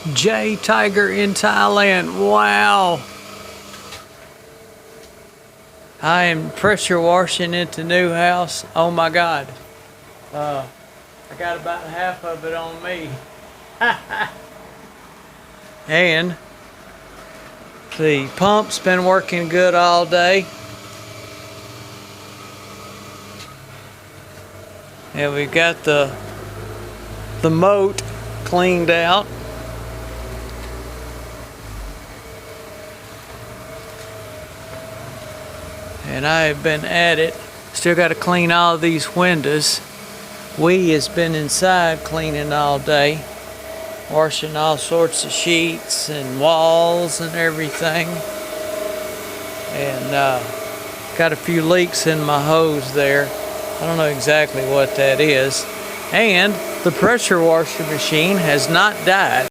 Weeraya Tiger in Thailand. Wow. I am pressure washing at the new house. Oh my God. I got about half of it on me. And the pump's been working good all day. And we've got the moat cleaned out. And I have been at it. Still got to clean all of these windows. We has been inside cleaning all day, washing all sorts of sheets and walls and everything. And got a few leaks in my hose there. I don't know exactly what that is. And the pressure washer machine has not died.